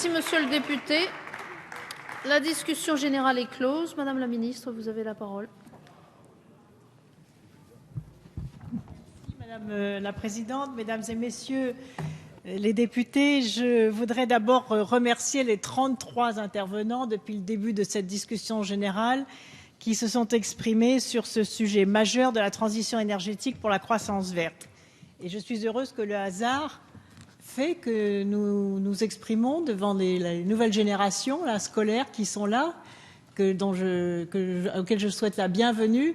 Merci, monsieur le député. La discussion générale est close. Madame la ministre, vous avez la parole. Madame la présidente, mesdames et messieurs les députés, je voudrais d'abord remercier les 33 intervenants depuis le début de cette discussion générale qui se sont exprimés sur ce sujet majeur de la transition énergétique pour la croissance verte. Et je suis heureuse que le hasard fait que nous nous exprimons devant les nouvelles générations scolaires qui sont là, auxquelles je souhaite la bienvenue,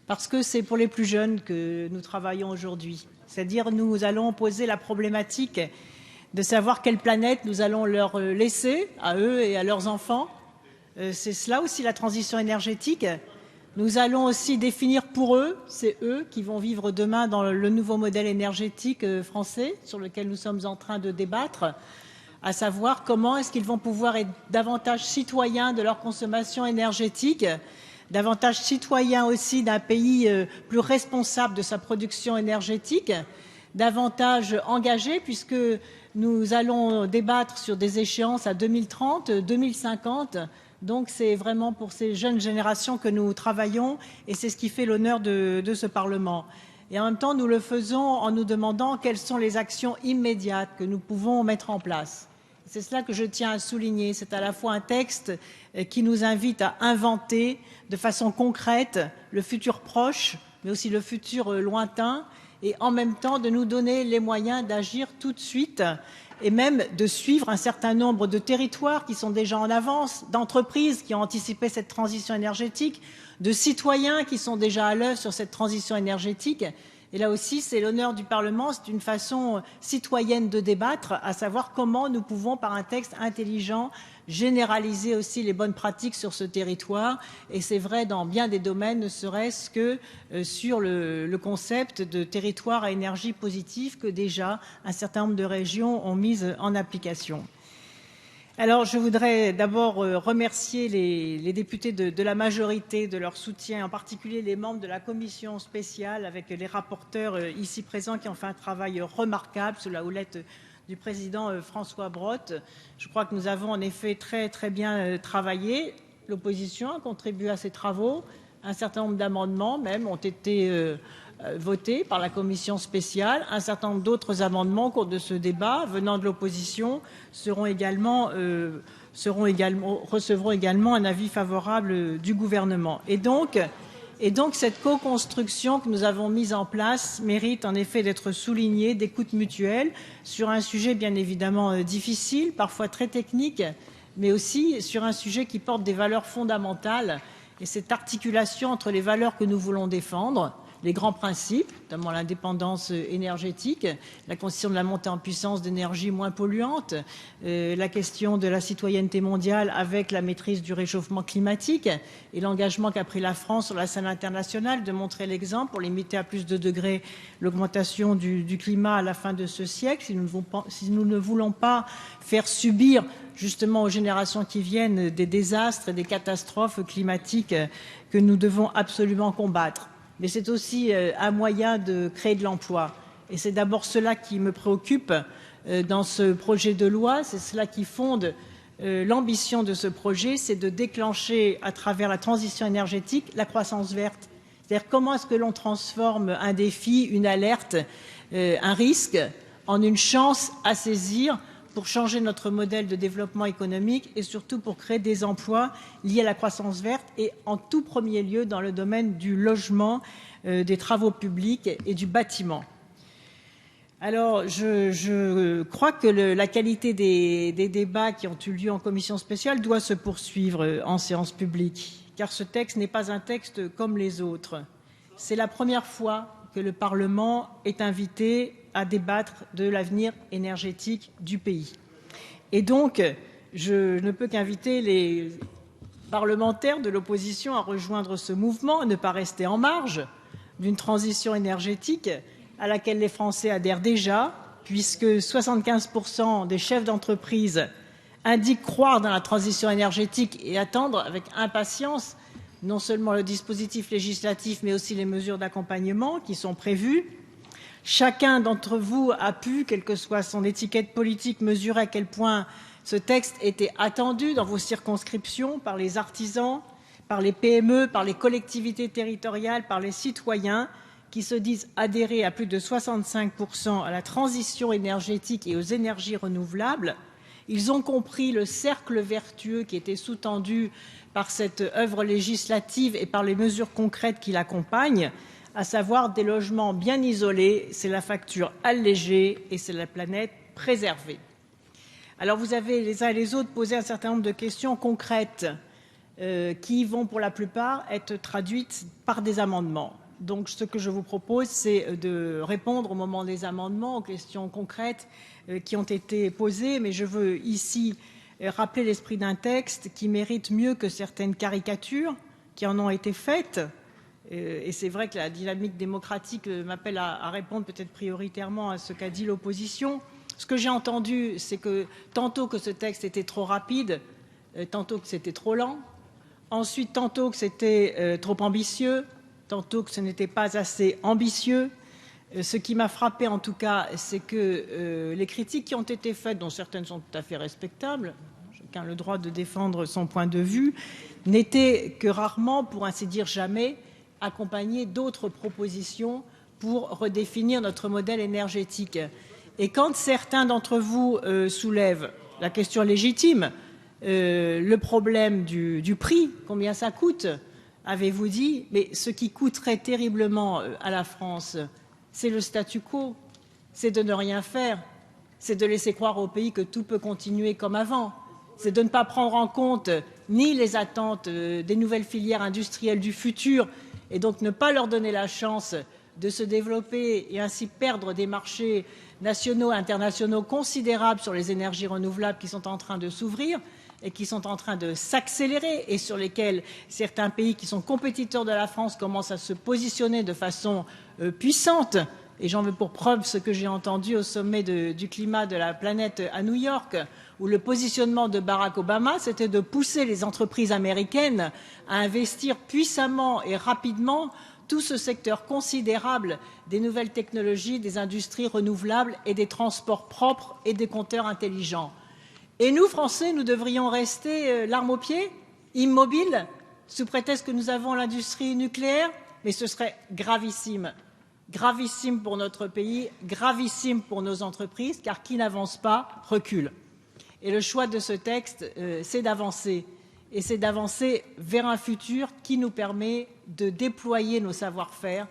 parce que c'est pour les plus jeunes que nous travaillons aujourd'hui. C'est-à-dire nous allons poser la problématique de savoir quelle planète nous allons leur laisser, à eux et à leurs enfants. C'est cela aussi la transition énergétique. Nous allons aussi définir pour eux, c'est eux qui vont vivre demain dans le nouveau modèle énergétique français sur lequel nous sommes en train de débattre, à savoir comment est-ce qu'ils vont pouvoir être davantage citoyens de leur consommation énergétique, davantage citoyens aussi d'un pays plus responsable de sa production énergétique, davantage engagés puisque nous allons débattre sur des échéances à 2030, 2050. Donc c'est vraiment pour ces jeunes générations que nous travaillons et c'est ce qui fait l'honneur de ce Parlement. Et en même temps, nous le faisons en nous demandant quelles sont les actions immédiates que nous pouvons mettre en place. C'est cela que je tiens à souligner. C'est à la fois un texte qui nous invite à inventer de façon concrète le futur proche, mais aussi le futur lointain, et en même temps de nous donner les moyens d'agir tout de suite et même de suivre un certain nombre de territoires qui sont déjà en avance, d'entreprises qui ont anticipé cette transition énergétique, de citoyens qui sont déjà à l'œuvre sur cette transition énergétique. Et là aussi, c'est l'honneur du Parlement, c'est une façon citoyenne de débattre, à savoir comment nous pouvons, par un texte intelligent, généraliser aussi les bonnes pratiques sur ce territoire. Et c'est vrai dans bien des domaines, ne serait-ce que sur le concept de territoire à énergie positive que déjà un certain nombre de régions ont mis en application. Alors, je voudrais d'abord remercier les députés de la majorité de leur soutien, en particulier les membres de la commission spéciale, avec les rapporteurs ici présents qui ont fait un travail remarquable sous la houlette du président François Brottes. Je crois que nous avons en effet très bien travaillé. L'opposition a contribué à ces travaux. Un certain nombre d'amendements même ont été votés par la commission spéciale. Un certain nombre d'autres amendements au cours de ce débat venant de l'opposition recevront également un avis favorable du gouvernement. Et donc cette co-construction que nous avons mise en place mérite en effet d'être soulignée, d'écoute mutuelle sur un sujet bien évidemment difficile, parfois très technique, mais aussi sur un sujet qui porte des valeurs fondamentales et cette articulation entre les valeurs que nous voulons défendre, les grands principes, notamment l'indépendance énergétique, la question de la montée en puissance d'énergies moins polluantes, la question de la citoyenneté mondiale avec la maîtrise du réchauffement climatique et l'engagement qu'a pris la France sur la scène internationale de montrer l'exemple pour limiter à plus de degrés l'augmentation du climat à la fin de ce siècle, si nous ne voulons pas faire subir justement aux générations qui viennent des désastres et des catastrophes climatiques que nous devons absolument combattre. Mais c'est aussi un moyen de créer de l'emploi. Et c'est d'abord cela qui me préoccupe dans ce projet de loi, c'est cela qui fonde l'ambition de ce projet, c'est de déclencher à travers la transition énergétique la croissance verte. C'est-à-dire comment est-ce que l'on transforme un défi, une alerte, un risque en une chance à saisir pour changer notre modèle de développement économique et surtout pour créer des emplois liés à la croissance verte et en tout premier lieu dans le domaine du logement, des travaux publics et du bâtiment. Alors, je crois que la qualité des débats qui ont eu lieu en commission spéciale doit se poursuivre en séance publique, car ce texte n'est pas un texte comme les autres. C'est la première fois que le Parlement est invité à débattre de l'avenir énergétique du pays. Et donc, je ne peux qu'inviter les parlementaires de l'opposition à rejoindre ce mouvement, à ne pas rester en marge d'une transition énergétique à laquelle les Français adhèrent déjà, puisque 75% des chefs d'entreprise indiquent croire dans la transition énergétique et attendre avec impatience non seulement le dispositif législatif, mais aussi les mesures d'accompagnement qui sont prévues. Chacun d'entre vous a pu, quelle que soit son étiquette politique, mesurer à quel point Ce texte était attendu dans vos circonscriptions par les artisans, par les PME, par les collectivités territoriales, par les citoyens qui se disent adhérer à plus de 65% à la transition énergétique et aux énergies renouvelables. Ils ont compris le cercle vertueux qui était sous-tendu par cette œuvre législative et par les mesures concrètes qui l'accompagnent, à savoir des logements bien isolés, c'est la facture allégée et c'est la planète préservée. Alors vous avez les uns et les autres posé un certain nombre de questions concrètes qui vont pour la plupart être traduites par des amendements. Donc ce que je vous propose, c'est de répondre au moment des amendements aux questions concrètes qui ont été posées, mais je veux ici rappeler l'esprit d'un texte qui mérite mieux que certaines caricatures qui en ont été faites. Et c'est vrai que la dynamique démocratique m'appelle à répondre peut-être prioritairement à ce qu'a dit l'opposition. Ce que j'ai entendu, c'est que tantôt que ce texte était trop rapide, tantôt que c'était trop lent, ensuite tantôt que c'était trop ambitieux, tantôt que ce n'était pas assez ambitieux. Ce qui m'a frappé en tout cas, c'est que les critiques qui ont été faites, dont certaines sont tout à fait respectables, chacun a le droit de défendre son point de vue, n'étaient que rarement, pour ainsi dire jamais, accompagnées d'autres propositions pour redéfinir notre modèle énergétique. Et quand certains d'entre vous soulèvent la question légitime, le problème du prix, combien ça coûte, avez-vous dit, mais ce qui coûterait terriblement à la France, c'est le statu quo, c'est de ne rien faire, c'est de laisser croire au pays que tout peut continuer comme avant, c'est de ne pas prendre en compte ni les attentes des nouvelles filières industrielles du futur et donc ne pas leur donner la chance de se développer et ainsi perdre des marchés nationaux et internationaux considérables sur les énergies renouvelables qui sont en train de s'ouvrir et qui sont en train de s'accélérer et sur lesquels certains pays qui sont compétiteurs de la France commencent à se positionner de façon puissante. Et j'en veux pour preuve ce que j'ai entendu au sommet du climat de la planète à New York, où le positionnement de Barack Obama, c'était de pousser les entreprises américaines à investir puissamment et rapidement tout ce secteur considérable des nouvelles technologies, des industries renouvelables et des transports propres et des compteurs intelligents. Et nous, Français, nous devrions rester l'arme au pied, immobiles, sous prétexte que nous avons l'industrie nucléaire, mais ce serait gravissime. Gravissime pour notre pays, gravissime pour nos entreprises, car qui n'avance pas recule. Et le choix de ce texte, c'est d'avancer. Et c'est d'avancer vers un futur qui nous permet de déployer nos savoir-faire,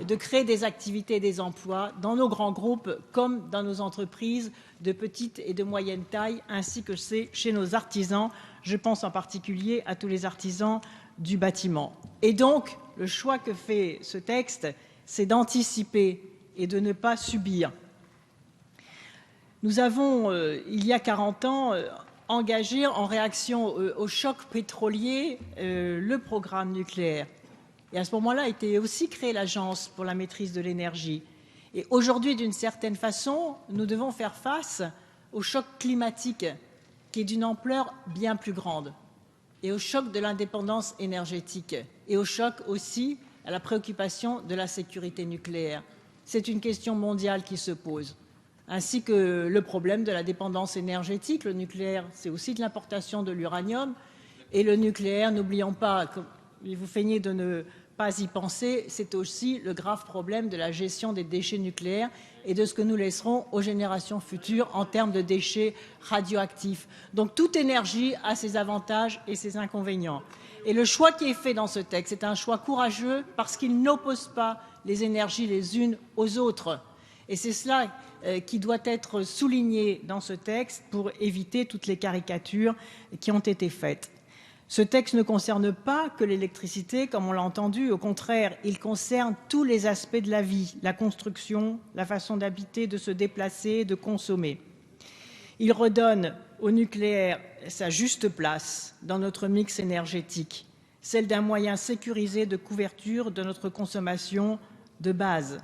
de créer des activités et des emplois dans nos grands groupes comme dans nos entreprises de petite et de moyenne taille, ainsi que chez nos artisans. Je pense en particulier à tous les artisans du bâtiment. Et donc, le choix que fait ce texte, c'est d'anticiper et de ne pas subir. Nous avons, il y a 40 ans, engagé en réaction au choc pétrolier le programme nucléaire. Et à ce moment-là a été aussi créée l'Agence pour la maîtrise de l'énergie. Et aujourd'hui, d'une certaine façon, nous devons faire face au choc climatique qui est d'une ampleur bien plus grande, et au choc de l'indépendance énergétique, et au choc aussi à la préoccupation de la sécurité nucléaire. C'est une question mondiale qui se pose, ainsi que le problème de la dépendance énergétique. Le nucléaire, c'est aussi de l'importation de l'uranium, et le nucléaire, n'oublions pas, comme vous feignez de ne pas y penser, c'est aussi le grave problème de la gestion des déchets nucléaires et de ce que nous laisserons aux générations futures en termes de déchets radioactifs. Donc toute énergie a ses avantages et ses inconvénients. Et le choix qui est fait dans ce texte est un choix courageux parce qu'il n'oppose pas les énergies les unes aux autres. Et c'est cela qui doit être souligné dans ce texte pour éviter toutes les caricatures qui ont été faites. Ce texte ne concerne pas que l'électricité, comme on l'a entendu. Au contraire, il concerne tous les aspects de la vie, la construction, la façon d'habiter, de se déplacer, de consommer. Il redonne au nucléaire sa juste place dans notre mix énergétique, celle d'un moyen sécurisé de couverture de notre consommation de base.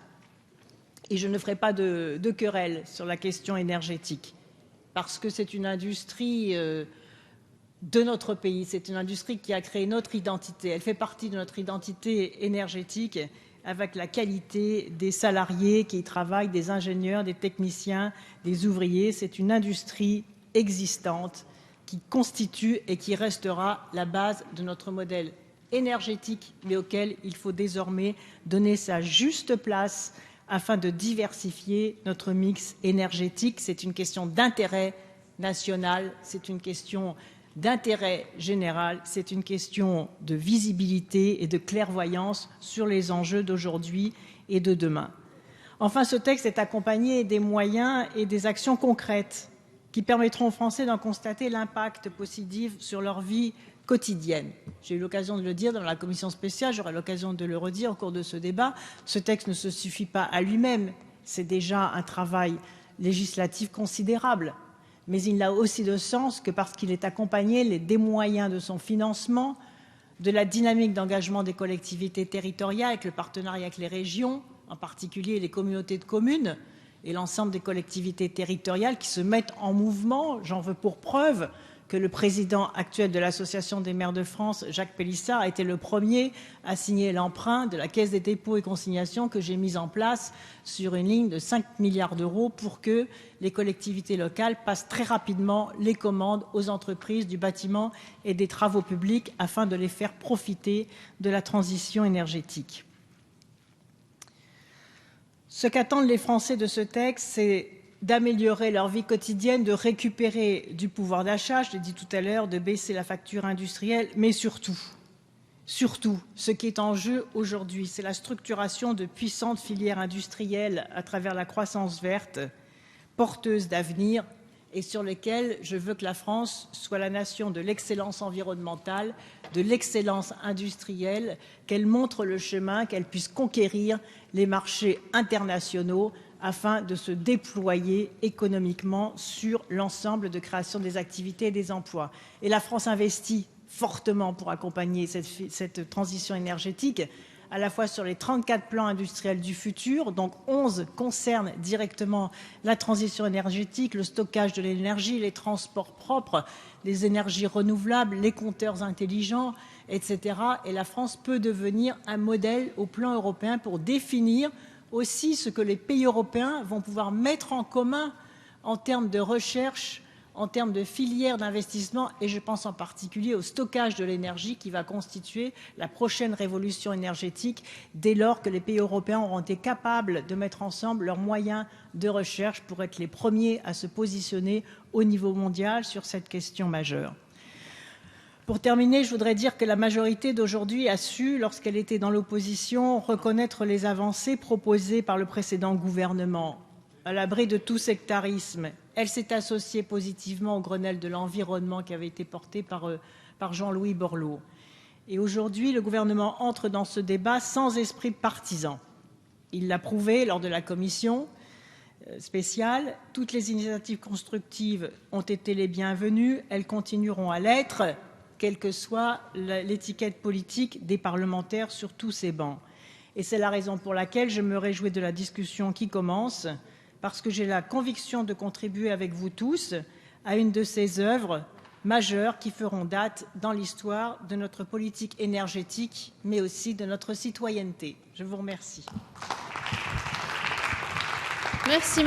Et je ne ferai pas de querelle sur la question énergétique, parce que c'est une industrie de notre pays, c'est une industrie qui a créé notre identité, elle fait partie de notre identité énergétique avec la qualité des salariés qui y travaillent, des ingénieurs, des techniciens, des ouvriers. C'est une industrie existante qui constitue et qui restera la base de notre modèle énergétique, mais auquel il faut désormais donner sa juste place afin de diversifier notre mix énergétique. C'est une question d'intérêt national, c'est une question d'intérêt général, c'est une question de visibilité et de clairvoyance sur les enjeux d'aujourd'hui et de demain. Enfin, ce texte est accompagné des moyens et des actions concrètes qui permettront aux Français d'en constater l'impact positif sur leur vie quotidienne. J'ai eu l'occasion de le dire dans la commission spéciale, j'aurai l'occasion de le redire au cours de ce débat. Ce texte ne se suffit pas à lui-même, c'est déjà un travail législatif considérable, mais il n'a aussi de sens que parce qu'il est accompagné des moyens de son financement, de la dynamique d'engagement des collectivités territoriales avec le partenariat avec les régions, en particulier les communautés de communes et l'ensemble des collectivités territoriales qui se mettent en mouvement. J'en veux pour preuve que le président actuel de l'Association des maires de France, Jacques Pélissard, a été le premier à signer l'emprunt de la Caisse des dépôts et consignations que j'ai mise en place sur une ligne de 5 milliards d'euros pour que les collectivités locales passent très rapidement les commandes aux entreprises du bâtiment et des travaux publics afin de les faire profiter de la transition énergétique. Ce qu'attendent les Français de ce texte, c'est d'améliorer leur vie quotidienne, de récupérer du pouvoir d'achat, je l'ai dit tout à l'heure, de baisser la facture industrielle, mais surtout, ce qui est en jeu aujourd'hui, c'est la structuration de puissantes filières industrielles à travers la croissance verte, porteuse d'avenir, et sur lesquelles je veux que la France soit la nation de l'excellence environnementale, de l'excellence industrielle, qu'elle montre le chemin, qu'elle puisse conquérir les marchés internationaux afin de se déployer économiquement sur l'ensemble de création des activités et des emplois. Et la France investit fortement pour accompagner cette transition énergétique, à la fois sur les 34 plans industriels du futur, donc 11 concernent directement la transition énergétique, le stockage de l'énergie, les transports propres, les énergies renouvelables, les compteurs intelligents, etc. Et la France peut devenir un modèle au plan européen pour définir aussi ce que les pays européens vont pouvoir mettre en commun en termes de recherche, en termes de filières d'investissement, et je pense en particulier au stockage de l'énergie qui va constituer la prochaine révolution énergétique dès lors que les pays européens auront été capables de mettre ensemble leurs moyens de recherche pour être les premiers à se positionner au niveau mondial sur cette question majeure. Pour terminer, je voudrais dire que la majorité d'aujourd'hui a su, lorsqu'elle était dans l'opposition, reconnaître les avancées proposées par le précédent gouvernement. À l'abri de tout sectarisme, elle s'est associée positivement au Grenelle de l'environnement qui avait été porté par Jean-Louis Borloo. Et aujourd'hui, le gouvernement entre dans ce débat sans esprit partisan. Il l'a prouvé lors de la commission spéciale. Toutes les initiatives constructives ont été les bienvenues. Elles continueront à l'être, quelle que soit l'étiquette politique des parlementaires sur tous ces bancs. Et c'est la raison pour laquelle je me réjouis de la discussion qui commence, parce que j'ai la conviction de contribuer avec vous tous à une de ces œuvres majeures qui feront date dans l'histoire de notre politique énergétique, mais aussi de notre citoyenneté. Je vous remercie. Merci.